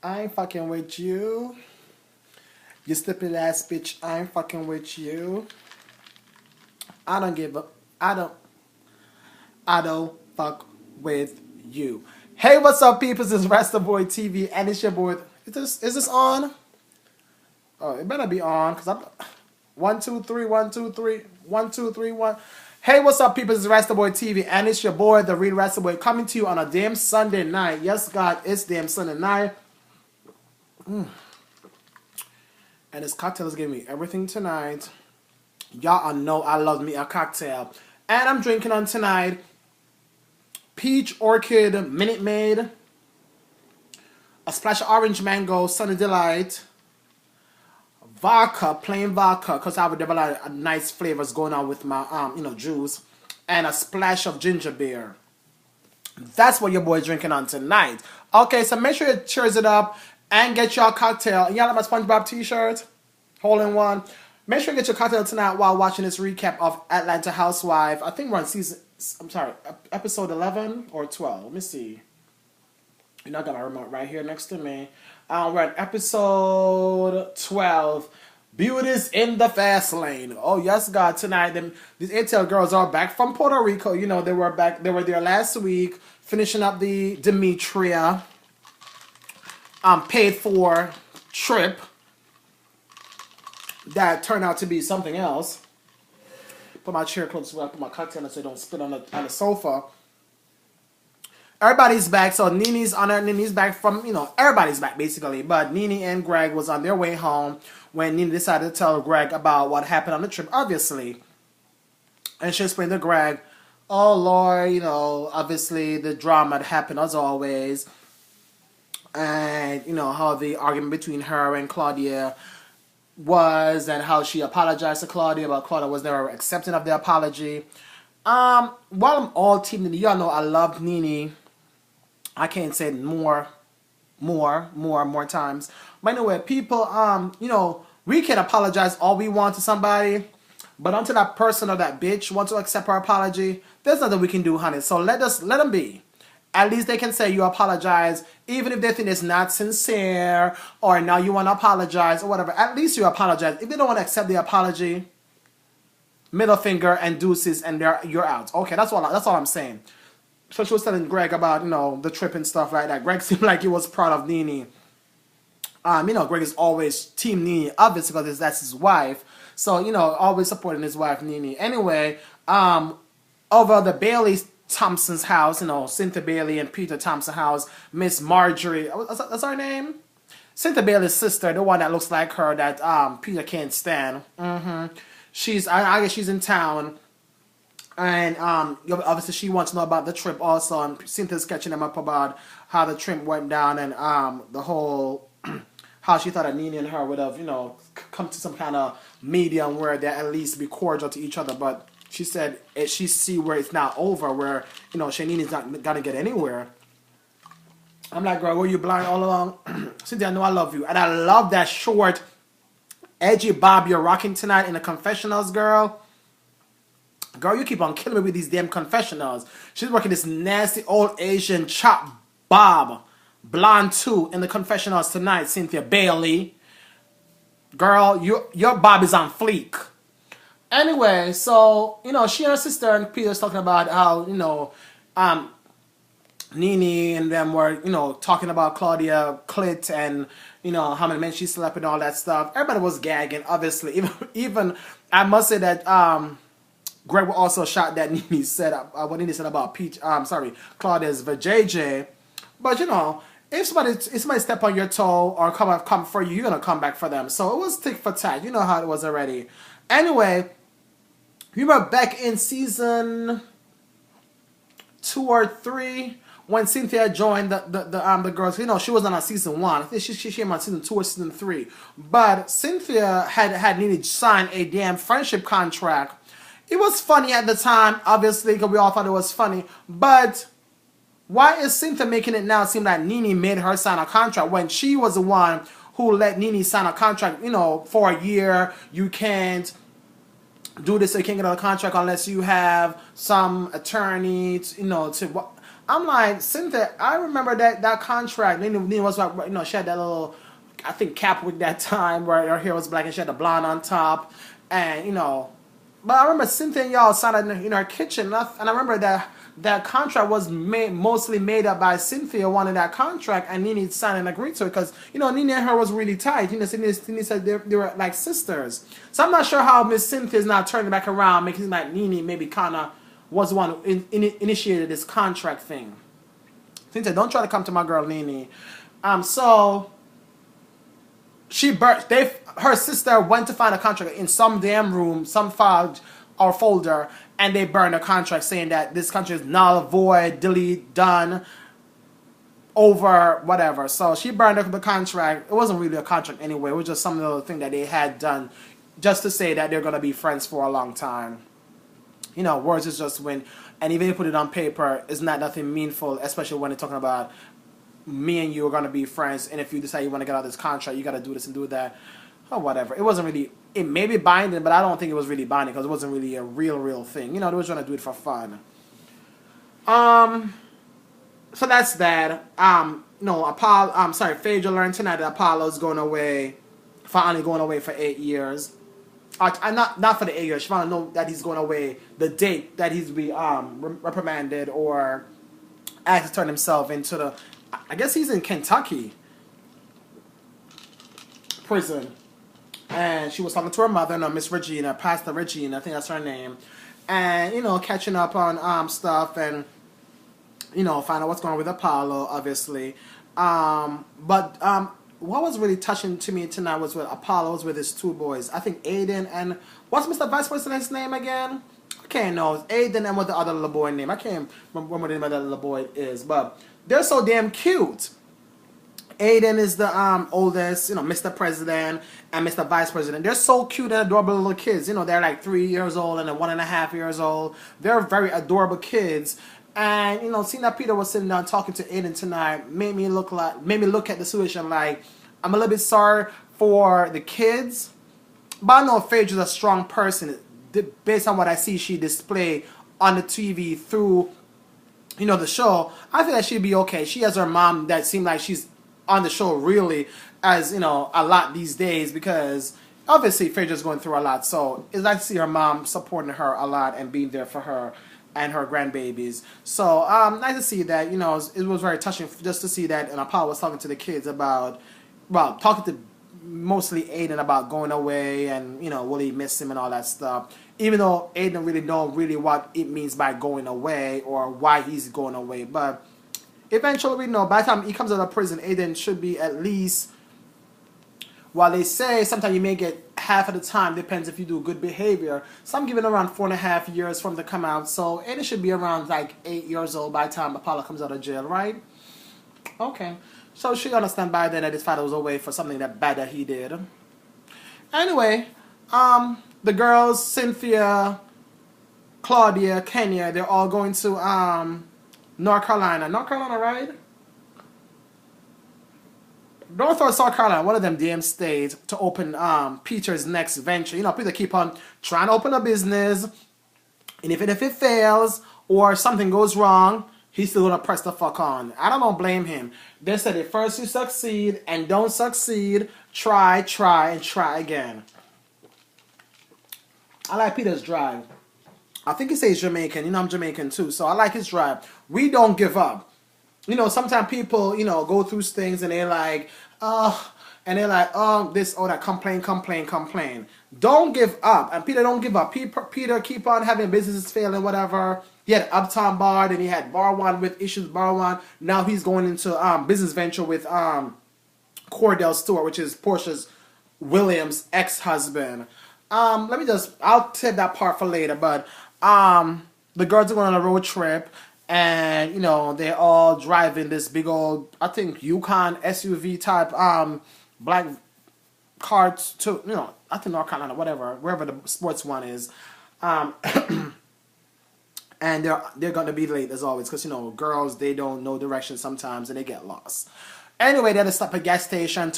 I ain't fucking with you. You stupid ass bitch. I ain't fucking with you. I don't give a. I don't. I don't fuck with you. Hey, what's up, people? This is Rasta Boy TV, and it's your boy. Is this on? Oh, it better be on, cause I'm. 1, 2, 3, 1, 2, 3, 1, 2, 3, 1. Hey, what's up, people? This is Rasta Boy TV, and it's your boy, the real Rasta Boy, coming to you on a damn Sunday night. Yes, God, it's damn Sunday night. And this cocktail is giving me everything tonight. Y'all know I love me a cocktail. And I'm drinking on tonight Peach Orchid Minute Maid, a splash of orange mango, Sunny Delight, vodka, plain vodka, because I have a double of nice flavors going on with my juice, and a splash of ginger beer. That's what your boy's drinking on tonight. Okay, so make sure you cheers it up and get your cocktail. Y'all like my SpongeBob t-shirt? Hole in one. Make sure you get your cocktail tonight while watching this recap of Atlanta Housewives. I think we're on episode 11 or 12. Let me see. You're not got my remote right here next to me. We're at episode 12. Beauties in the fast lane. Oh yes, God! Tonight, these ATL girls are back from Puerto Rico. You know they were back. They were there last week, finishing up the Demetria paid for trip that turned out to be something else. Put my chair close so I put my cocktail in so it don't spit on the sofa. Everybody's back, so Nene's on her. Nene's back from, everybody's back basically. But Nene and Greg was on their way home when Nene decided to tell Greg about what happened on the trip, obviously. And she explained to Greg, oh Lord, obviously the drama had happened as always. And, how the argument between her and Claudia was, and how she apologized to Claudia, but Claudia was never accepting of the apology. While I'm all team Nene, y'all know I love Nene. I can't say more times. But anyway, people, we can apologize all we want to somebody, but until that person or that bitch wants to accept our apology, there's nothing we can do, honey. So let them be. At least they can say you apologize, even if they think it's not sincere, or now you want to apologize, or whatever. At least you apologize. If they don't want to accept the apology, middle finger and deuces, and you're out. Okay, that's all I'm saying. So she was telling Greg about, the trip and stuff like that. Greg seemed like he was proud of Nene. Greg is always team Nene, obviously, because that's his wife. So, always supporting his wife, Nene. Anyway, over the Bailey Thompson's house, Cynthia Bailey and Peter Thompson's house, Miss Marjorie, that's her name? Cynthia Bailey's sister, the one that looks like her that Peter can't stand. I guess she's in town. And obviously she wants to know about the trip also, and Cynthia's catching them up about how the trip went down, and the whole how she thought that Nene and her would have come to some kind of medium where they at least be cordial to each other. But she said she see where it's not over, where Nene's not gonna get anywhere. I'm like, girl, were you blind all along? Cynthia, I know I love you, and I love that short edgy bob you're rocking tonight in the confessionals, girl. Girl, you keep on killing me with these damn confessionals. She's working this nasty old Asian chop bob, blonde too, in the confessionals tonight, Cynthia Bailey. Girl, your bob is on fleek. Anyway, so, she and her sister and Peter's talking about how, Nene and them were, talking about Claudia Clit and, how many men she slept and all that stuff. Everybody was gagging, obviously. Even I must say that, Greg also shot that Nene said what Nene said about Claudia's vajayjay. But if somebody step on your toe or come for you, you're gonna come back for them. So it was tick for tat. You know how it was already. Anyway, we were back in season 2 or 3 when Cynthia joined the girls. She wasn't on season 1. I think she came on season 2 or season 3. But Cynthia had Nene sign a damn friendship contract. It was funny at the time, obviously, because we all thought it was funny. But why is Cynthia making it now seem like Nene made her sign a contract when she was the one who let Nene sign a contract, for a year? You can't do this, so you can't get a contract unless you have some attorney, I'm like, Cynthia, I remember that contract. Nene was like, she had that little, I think, cap wig that time where her hair was black and she had the blonde on top. And, but I remember Cynthia and y'all signed in our kitchen. And I remember that contract was mostly made up by Cynthia wanting that contract, and Nene signed and agreed to it because, Nene and her was really tight. Nene said they were like sisters. So I'm not sure how Miss Cynthia is now turning back around, making it like Nene maybe kind of was the one who initiated this contract thing. Cynthia, don't try to come to my girl Nene. So her sister went to find a contract in some damn room, some file or folder, and they burned a contract saying that this contract is null, void, delete, done, over, whatever. So she burned up the contract. It wasn't really a contract anyway. It was just some little thing that they had done just to say that they're going to be friends for a long time. Words is just when, and even if you put it on paper, it's not nothing meaningful, especially when they're talking about me and you are going to be friends, and if you decide you want to get out of this contract, you got to do this and do that, or whatever. It wasn't really, it may be binding, but I don't think it was really binding because it wasn't really a real thing. They were trying to do it for fun. So that's that. Phaedra learned tonight that Apollo's finally going away for 8 years. Not for the 8 years. She finally know that he's going away. The date that he's be reprimanded or asked to turn himself into the. I guess he's in Kentucky prison, and she was talking to her mother, Miss Regina, Pastor Regina, I think that's her name, and catching up on stuff and find out what's going on with Apollo, obviously. But what was really touching to me tonight was with Apollo's with his two boys. I think Aiden and what's Mr. Vice President's name again? I can't know. It's Aiden and what the other little boy name. I can't remember what the name of that little boy is, but they're so damn cute. Aiden is the oldest, Mr. President and Mr. Vice President. They're so cute and adorable little kids. They're like 3 years old and then 1.5 years old. They're very adorable kids. And seeing that Peter was sitting down talking to Aiden tonight made me look at the situation like I'm a little bit sorry for the kids, but I know Phaedra's a strong person based on what I see she displayed on the TV through the show. I feel like she'd be okay. She has her mom that seemed like she's on the show really as a lot these days because obviously Phaedra's going through a lot. So it's nice to see her mom supporting her a lot and being there for her and her grandbabies. So nice to see that. It was very touching just to see that. And Apollo was talking to the kids talking to mostly Aiden about going away and will he miss him and all that stuff. Even though Aiden really know what it means by going away or why he's going away, but eventually we know by the time he comes out of prison, Aiden should be at least. While they say sometimes you may get half of the time, depends if you do good behavior. So I'm giving around 4.5 years for him to come out. So Aiden should be around like 8 years old by the time Apollo comes out of jail, right? Okay. So she understand by then that his father was away for something that bad that he did. Anyway, the girls, Cynthia, Claudia, Kenya, they're all going to North Carolina. North Carolina, right? North or South Carolina, one of them damn states, to open Peter's next venture. Peter keep on trying to open a business, and if it fails or something goes wrong, he's still gonna press the fuck on. I don't blame him. They said if first you succeed and don't succeed, try, and try again. I like Peter's drive. I think he says Jamaican. I'm Jamaican too, so I like his drive. We don't give up. Sometimes people, go through things and they're like, this, that, complain. Don't give up. And Peter don't give up. Peter keep on having businesses failing, whatever. He had Uptown Bar, then he had Bar One with Issues Bar One. Now he's going into business venture with Cordell Stewart, which is Portia's Williams' ex-husband. I'll save that part for later, but the girls are going on a road trip. And they're all driving this big old, I think, Yukon SUV type black car to I think North Carolina, whatever, wherever the sports one is, and they're gonna be late as always because girls, they don't know directions sometimes and they get lost. Anyway, they had to stop at a gas station.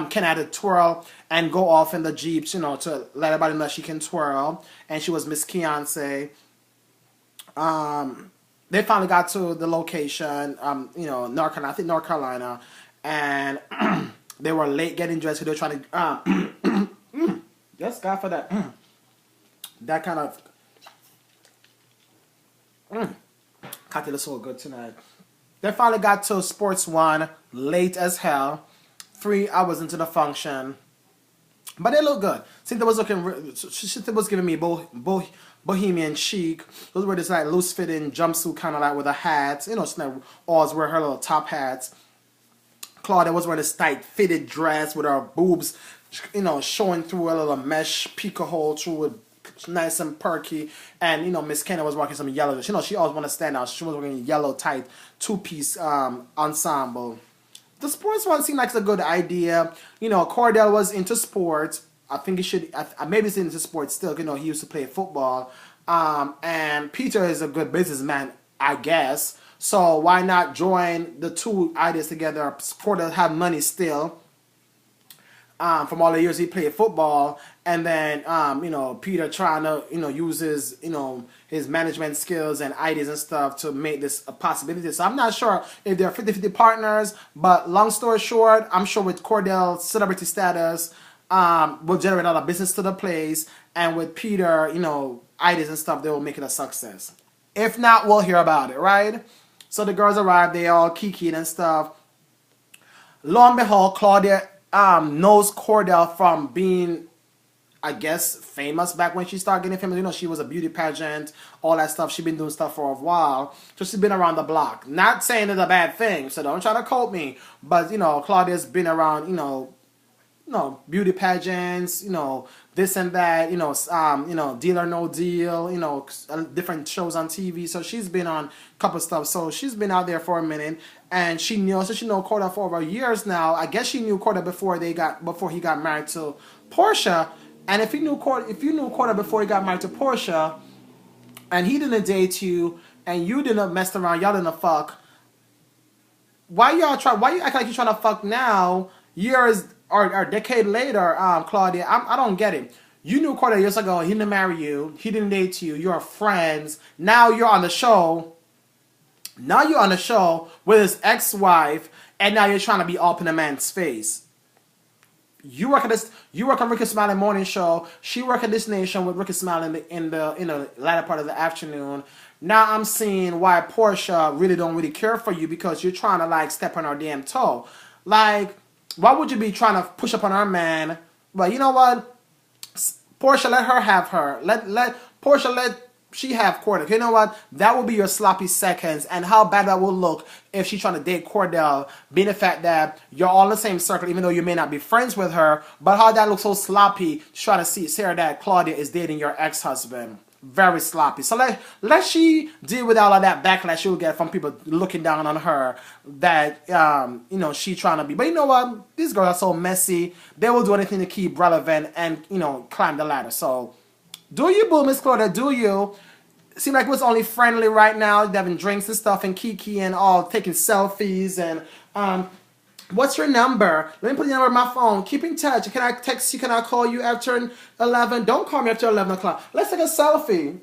Ken had to twirl and go off in the Jeeps, to let everybody know she can twirl, and she was Miss Keonce. they finally got to the location, North Carolina, I think North Carolina, and they were late getting dressed. They were trying to, yes, God for that, that kind of, cocktail is so good tonight. They finally got to Sports One late as hell, 3 hours into the function. But they look good. Cynthia was looking. Cynthia was giving me bohemian chic. Those were this like loose fitting jumpsuit kind of like with a hat. She always wear her little top hats. Claudia was wearing this tight fitted dress with her boobs, showing through a little mesh pico hole through it, nice and perky. And Miss Kenna was rocking some yellow. She always want to stand out. She was wearing a yellow tight 2-piece ensemble. The sports one seemed like it's a good idea. Cordell was into sports. I think he should. Maybe he's into sports still. He used to play football. And Peter is a good businessman, I guess. So why not join the two ideas together? Cordell have money still. From all the years he played football, and then Peter trying to use his management skills and ideas and stuff to make this a possibility. So I'm not sure if they're 50-50 partners, but long story short, I'm sure with Cordell's celebrity status, will generate a lot of business to the place, and with Peter, ideas and stuff, they will make it a success. If not, we'll hear about it, right? So the girls arrived, they all kikied and stuff. Lo and behold, Claudia knows Cordell from being, I guess, famous back when she started getting famous. She was a beauty pageant, all that stuff. She's been doing stuff for a while. So she's been around the block. Not saying it's a bad thing, so don't try to quote me. But, Claudia's been around, beauty pageants, this and that, Deal or No Deal, different shows on TV. So she's been on a couple stuff. So she's been out there for a minute, and she know Cordell for over years now. I guess she knew Cordell before he got married to Portia. And if you knew Cordell before he got married to Portia, and he didn't date you, and you didn't mess around, y'all didn't fuck, why you act like you're trying to fuck now, years or a decade later, Claudia? I don't get it. You knew Cordell years ago. He didn't marry you. He didn't date you. You're friends. Now you're on the show. Now you're on the show with his ex-wife, and now you're trying to be up in a man's face. You work on Ricky Smiley morning show. She work at This Nation with Ricky Smiley in the latter part of the afternoon. Now I'm seeing why Portia really don't care for you, because you're trying to step on her damn toe. Why would you be trying to push up on her man? But you know what? Portia, let her have her. She have Cordell. You know what? That will be your sloppy seconds, and how bad that will look if she's trying to date Cordell, being the fact that you're all in the same circle, even though you may not be friends with her, but how that looks so sloppy, trying to say that Claudia is dating your ex-husband. Very sloppy. So let she deal with all of that backlash she'll get from people looking down on her, that she trying to be. But you know what? These girls are so messy. They will do anything to keep relevant and climb the ladder. So do you, boo, Miss Claudia? Do you? Seem like it was only friendly right now. They're having drinks and stuff and kiki and all, taking selfies and what's your number? Let me put your number on my phone. Keep in touch. Can I text you? Can I call you after 11? Don't call me after 11 o'clock. Let's take a selfie.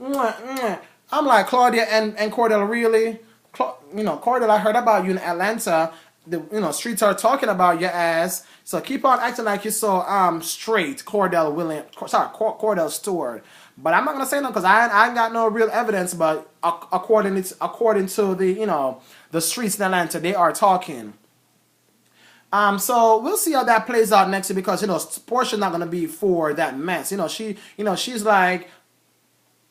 I'm like, Claudia and Cordell, really? Cordell, I heard about you in Atlanta. The streets are talking about your ass. So keep on acting like you're so straight, Cordell Stewart. But I'm not gonna say no, because I ain't got no real evidence. But according to the streets in Atlanta, they are talking. So we'll see how that plays out next year, because Portia's not gonna be for that mess. She's like,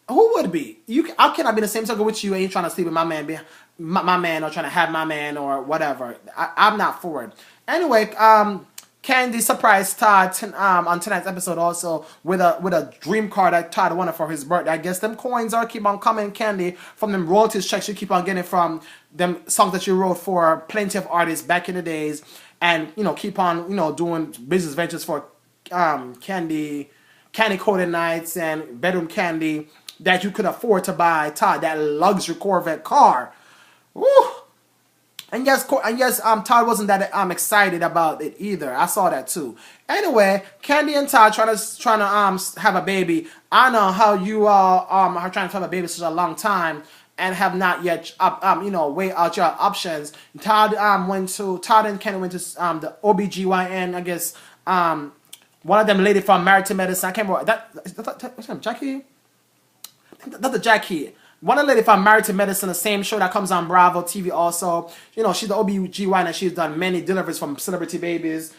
who would be? How can I be in the same circle with you and you trying to sleep with my man, my man, or trying to have my man or whatever? I'm not for it. Anyway, Candy surprised Todd on tonight's episode also with a dream card that Todd wanted for his birthday. I guess them coins are keep on coming, Candy, from them royalties checks you keep on getting from them songs that you wrote for plenty of artists back in the days, and keep on doing business ventures for Candy Coated Nights and Bedroom Candy, that you could afford to buy Todd that luxury Corvette car. Woo! And yes, Todd wasn't that excited about it either. I saw that too. Anyway, Candy and Todd trying to have a baby. I know how you all are trying to have a baby for such a long time, and have not yet weigh out your options. Todd and Kenny went to the OBGYN, I guess. One of them lady from Married to Medicine. I can't remember what's her name, Jackie? That's the Jackie. One of the lady from Married to Medicine, the same show that comes on Bravo TV also. She's the OBGYN and she's done many deliveries from celebrity babies.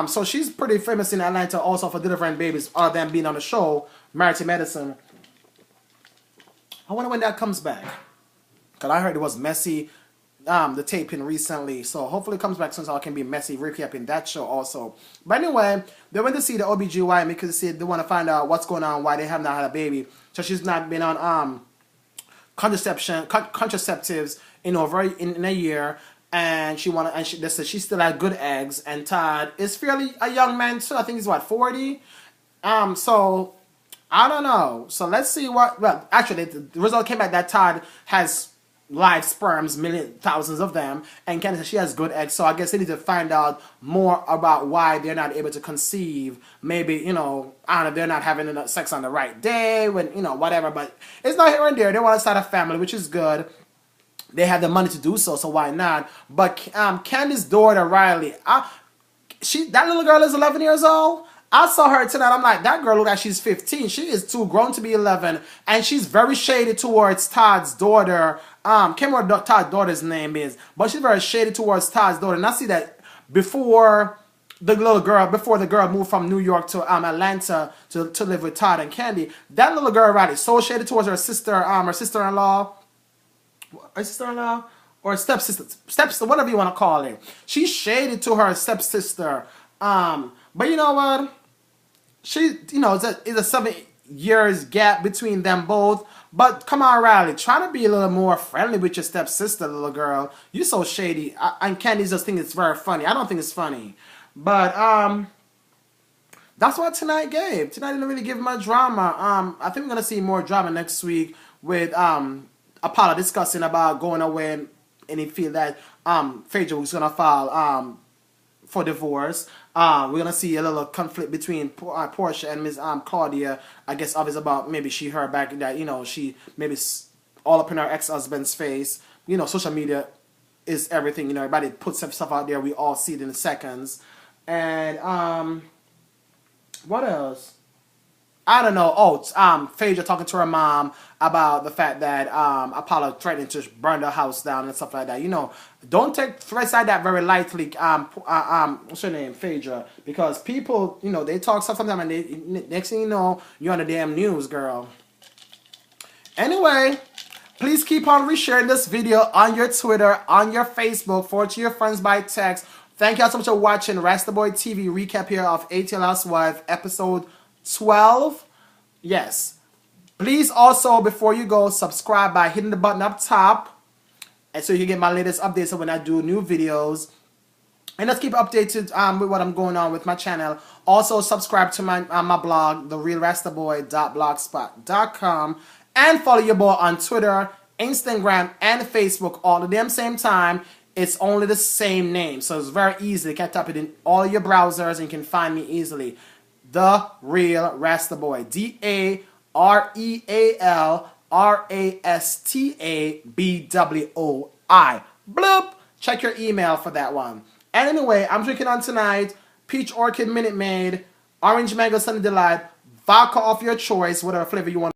So she's pretty famous in Atlanta also for delivering babies, other than being on the show, Married to Medicine. I wonder when that comes back. Because I heard it was messy, the taping recently. So hopefully it comes back soon so I can be messy recapping that show also. But anyway, they went to see the OBGYN because they want to find out what's going on, why they have not had a baby. So she's not been on contraceptives in a year. And they said she still had good eggs. And Todd is fairly a young man too. I think he's 40. So I don't know. So let's see what. Well, actually, the result came back that Todd has live sperms, thousands of them, and Candy says she has good eggs. So I guess they need to find out more about why they're not able to conceive. Maybe I don't know, they're not having enough sex on the right day, when whatever. But it's not here and there. They want to start a family, which is good. They have the money to do so, so why not? But Candy's daughter Riley, that little girl is 11 years old. I saw her tonight. I'm like, that girl look like she's 15. She is too grown to be 11. And she's very shady towards Todd's daughter. Can't remember what Todd's daughter's name is. But she's very shady towards Todd's daughter. And I see that before the girl moved from New York to Atlanta to live with Todd and Candy, that little girl, right, is so shady towards her sister-in-law. Her sister-in-law? Or stepsister, whatever you want to call it. She's shady to her stepsister. But you know what? It's a 7 years gap between them both. But come on, Riley, try to be a little more friendly with your stepsister, little girl. You're so shady. And Candy just think it's very funny. I don't think it's funny. But that's what tonight gave. Tonight didn't really give much drama. I think we're gonna see more drama next week with Apollo discussing about going away, and he feel that Phaedra was gonna file for divorce. We're gonna see a little conflict between Portia and Miss Claudia. I guess obviously about maybe she heard back that she maybe all up in her ex-husband's face. Social media is everything. Everybody puts stuff out there. We all see it in seconds. And what else? I don't know. Oh, Phaedra talking to her mom about the fact that Apollo threatened to burn the house down and stuff like that. Don't take threats like that very lightly. What's her name, Phaedra? Because people, they talk stuff sometimes, and next thing you know, you're on the damn news, girl. Anyway, please keep on resharing this video on your Twitter, on your Facebook, forward to your friends by text. Thank y'all so much for watching Rasta Boy TV recap here of ATL Housewives episode 12. Yes. Please also, before you go, subscribe by hitting the button up top, and so you can get my latest updates of when I do new videos. And let's keep updated with what I'm going on with my channel. Also, subscribe to my blog, therealrastaboy.blogspot.com, and follow your boy on Twitter, Instagram, and Facebook all at the same time. It's only the same name, so it's very easy. You can type it in all your browsers and you can find me easily. The Real Rasta Boy. DAREALRASTABWOI. Bloop. Check your email for that one. And anyway, I'm drinking on tonight Peach Orchid Minute Maid, Orange Mango Sunny Delight, vodka of your choice, whatever flavor you want.